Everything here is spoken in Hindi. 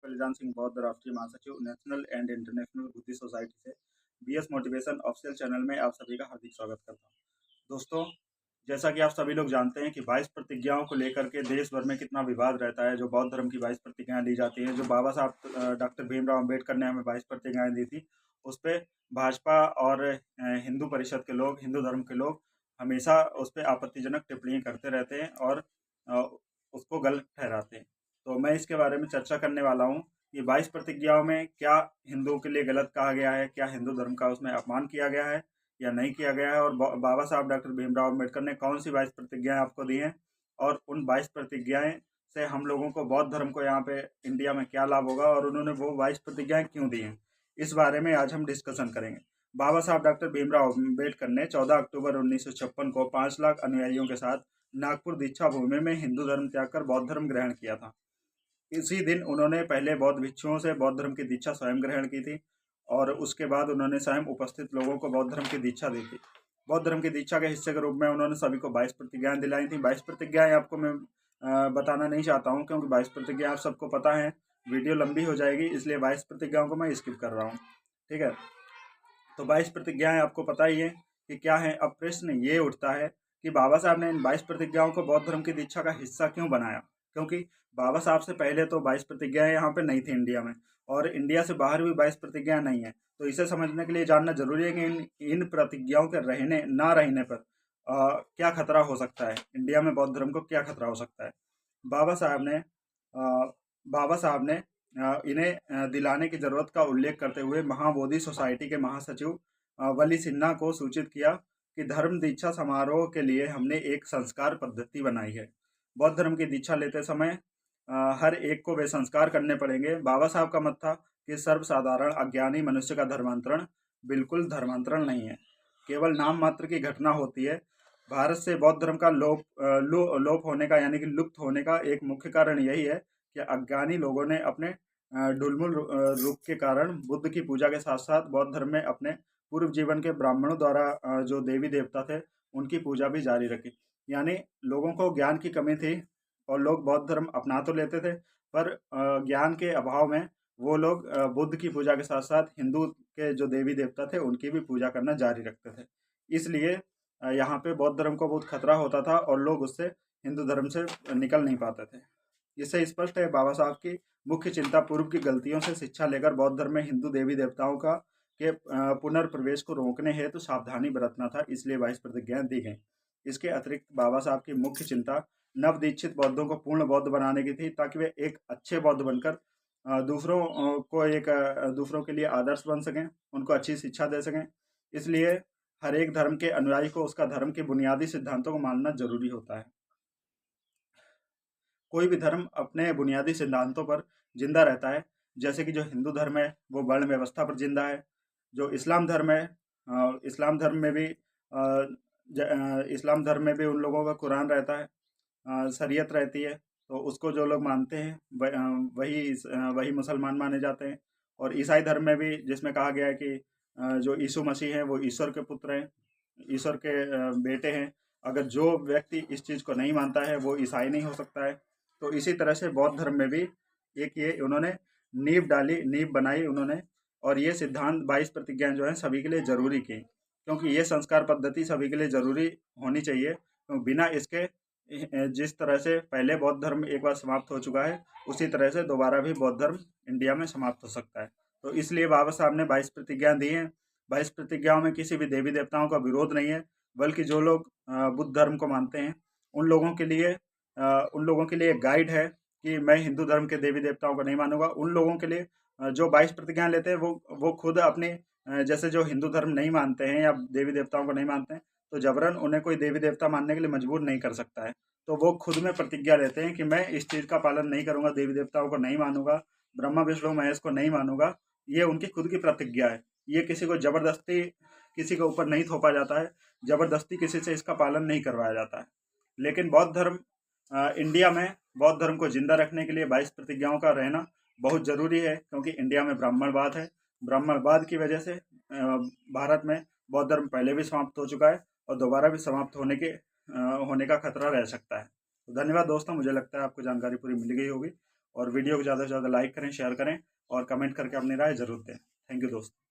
बलिदान सिंह बौद्ध राष्ट्रीय महासचिव national and international Buddhist society से बीएस मोटिवेशन ऑफिशियल चैनल में आप सभी का हार्दिक स्वागत करता हूं। दोस्तों, जैसा कि आप सभी लोग जानते हैं कि 22 प्रतिज्ञाओं को लेकर के देश भर में कितना विवाद रहता है। जो बौद्ध धर्म की 22 प्रतिज्ञाएं ली जाती हैं, जो बाबा साहब डॉक्टर भीमराव अम्बेडकर ने हमें 22 प्रतिज्ञाएं दी थी, उस पर भाजपा और हिंदू परिषद के लोग, हिंदू धर्म के लोग हमेशा उस पर आपत्तिजनक टिप्पणी करते रहते हैं और उसको गलत ठहराते हैं। तो मैं इसके बारे में चर्चा करने वाला हूँ कि 22 प्रतिज्ञाओं में क्या हिंदुओं के लिए गलत कहा गया है, क्या हिंदू धर्म का उसमें अपमान किया गया है या नहीं किया गया है, और बाबा साहब डॉक्टर भीमराव अम्बेडकर ने कौन सी 22 प्रतिज्ञाएं आपको दी हैं, और उन 22 प्रतिज्ञाएं से हम लोगों को, बौद्ध धर्म को यहाँ पे इंडिया में क्या लाभ होगा, और उन्होंने वो 22 प्रतिज्ञाएं क्यों दी हैं, इस बारे में आज हम डिस्कशन करेंगे। बाबा साहब डॉक्टर भीमराव अम्बेडकर ने 14 अक्टूबर 1956 को 5 लाख अनुयायियों के साथ नागपुर दीक्षा भूमि में हिंदू धर्म त्याग कर बौद्ध धर्म ग्रहण किया था। इसी दिन उन्होंने पहले बौद्ध भिक्षुओं से बौद्ध धर्म की दीक्षा स्वयं ग्रहण की थी, और उसके बाद उन्होंने स्वयं उपस्थित लोगों को बौद्ध धर्म की दीक्षा दी थी। बौद्ध धर्म की दीक्षा के हिस्से के रूप में उन्होंने सभी को 22 प्रतिज्ञाएं दिलाई थी। 22 प्रतिज्ञाएं आपको मैं बताना नहीं चाहता हूं, क्योंकि 22 प्रतिज्ञा आप सबको पता है, वीडियो लंबी हो जाएगी, इसलिए 22 प्रतिज्ञाओं को मैं स्किप कर रहा हूँ। ठीक है, तो 22 प्रतिज्ञाएं आपको पता ही है कि क्या है। अब प्रश्न ये उठता है कि बाबा साहब ने इन 22 प्रतिज्ञाओं को बौद्ध धर्म की दीक्षा का हिस्सा क्यों बनाया, क्योंकि बाबा साहब से पहले तो 22 प्रतिज्ञाएं यहाँ पे नहीं थी इंडिया में, और इंडिया से बाहर भी 22 प्रतिज्ञाएं नहीं है। तो इसे समझने के लिए जानना जरूरी है कि इन प्रतिज्ञाओं के रहने ना रहने पर क्या खतरा हो सकता है, इंडिया में बौद्ध धर्म को क्या खतरा हो सकता है। बाबा साहब ने इन्हें दिलाने की जरूरत का उल्लेख करते हुए महाबोधि सोसाइटी के महासचिव वली सिन्हा को सूचित किया कि धर्म दीक्षा समारोह के लिए हमने एक संस्कार पद्धति बनाई है। बौद्ध धर्म की दीक्षा लेते समय हर एक को वे संस्कार करने पड़ेंगे। बाबा साहब का मत था कि सर्वसाधारण अज्ञानी मनुष्य का धर्मांतरण बिल्कुल धर्मांतरण नहीं है, केवल नाम मात्र की घटना होती है। भारत से बौद्ध धर्म का लोप होने का, यानी कि लुप्त होने का एक मुख्य कारण यही है कि अज्ञानी लोगों ने अपने डुलमुल रुख के कारण बुद्ध की पूजा के साथ साथ बौद्ध धर्म में अपने पूर्व जीवन के ब्राह्मणों द्वारा जो देवी देवता थे उनकी पूजा भी जारी रखी। यानी लोगों को ज्ञान की कमी थी और लोग बौद्ध धर्म अपना तो लेते थे, पर ज्ञान के अभाव में वो लोग बुद्ध की पूजा के साथ साथ हिंदू के जो देवी देवता थे उनकी भी पूजा करना जारी रखते थे। इसलिए यहाँ पे बौद्ध धर्म को बहुत खतरा होता था और लोग उससे, हिंदू धर्म से निकल नहीं पाते थे। इससे स्पष्ट है बाबा साहब की मुख्य चिंता पूर्व की गलतियों से शिक्षा लेकर बौद्ध धर्म में हिंदू देवी देवताओं का के पुनर्प्रवेश को रोकने हेतु तो सावधानी बरतना था, इसलिए 22 प्रतिज्ञाएं दी गई। इसके अतिरिक्त बाबा साहब की मुख्य चिंता नवदीक्षित बौद्धों को पूर्ण बौद्ध बनाने की थी, ताकि वे एक अच्छे बौद्ध बनकर दूसरों के लिए आदर्श बन सकें, उनको अच्छी शिक्षा दे सकें। इसलिए हर एक धर्म के अनुयायी को उसका धर्म के बुनियादी सिद्धांतों को मानना जरूरी होता है। कोई भी धर्म अपने बुनियादी सिद्धांतों पर जिंदा रहता है, जैसे कि जो हिंदू धर्म है वो वर्ण व्यवस्था पर जिंदा है। जो इस्लाम धर्म है, इस्लाम धर्म में भी उन लोगों का कुरान रहता है, शरीयत रहती है, तो उसको जो लोग मानते हैं वही मुसलमान माने जाते हैं। और ईसाई धर्म में भी, जिसमें कहा गया है कि जो यीशु मसीह हैं वो ईश्वर के पुत्र हैं, ईश्वर के बेटे हैं। अगर जो व्यक्ति इस चीज़ को नहीं मानता है वो ईसाई नहीं हो सकता है। तो इसी तरह से बौद्ध धर्म में भी एक ये उन्होंने नींव बनाई उन्होंने, और ये सिद्धांत 22 प्रतिज्ञाएं जो है सभी के लिए जरूरी की, क्योंकि ये संस्कार पद्धति सभी के लिए जरूरी होनी चाहिए। तो बिना इसके, जिस तरह से पहले बौद्ध धर्म एक बार समाप्त हो चुका है, उसी तरह से दोबारा भी बौद्ध धर्म इंडिया में समाप्त हो सकता है। तो इसलिए बाबा साहब ने 22 प्रतिज्ञाएं दी हैं। 22 प्रतिज्ञाओं में किसी भी देवी देवताओं का विरोध नहीं है, बल्कि जो लोग बुद्ध धर्म को मानते हैं उन लोगों के लिए एक गाइड है कि मैं हिंदू धर्म के देवी देवताओं को नहीं मानूंगा। उन लोगों के लिए जो 22 प्रतिज्ञाएं लेते हैं वो खुद अपने, जैसे जो हिंदू धर्म नहीं मानते हैं या देवी देवताओं को नहीं मानते हैं, तो जबरन उन्हें कोई देवी देवता मानने के लिए मजबूर नहीं कर सकता है। तो वो खुद में प्रतिज्ञा लेते हैं कि मैं इस चीज़ का पालन नहीं करूंगा, देवी देवताओं को नहीं मानूंगा, ब्रह्मा विष्णु महेश को नहीं मानूंगा। ये उनकी खुद की प्रतिज्ञा है। ये किसी को जबरदस्ती किसी के ऊपर नहीं थोपा जाता है, जबरदस्ती किसी से इसका पालन नहीं करवाया जाता है। लेकिन बौद्ध धर्म, इंडिया में बौद्ध धर्म को जिंदा रखने के लिए 22 प्रतिज्ञाओं का रहना बहुत जरूरी है, क्योंकि इंडिया में ब्राह्मणवाद है। ब्राह्मणवाद की वजह से भारत में बौद्ध धर्म पहले भी समाप्त हो चुका है और दोबारा भी समाप्त होने का खतरा रह सकता है। तो धन्यवाद दोस्तों, मुझे लगता है आपको जानकारी पूरी मिल गई होगी। और वीडियो को ज़्यादा से ज़्यादा लाइक करें, शेयर करें और कमेंट करके अपनी राय ज़रूर दें। थैंक यू दोस्तों।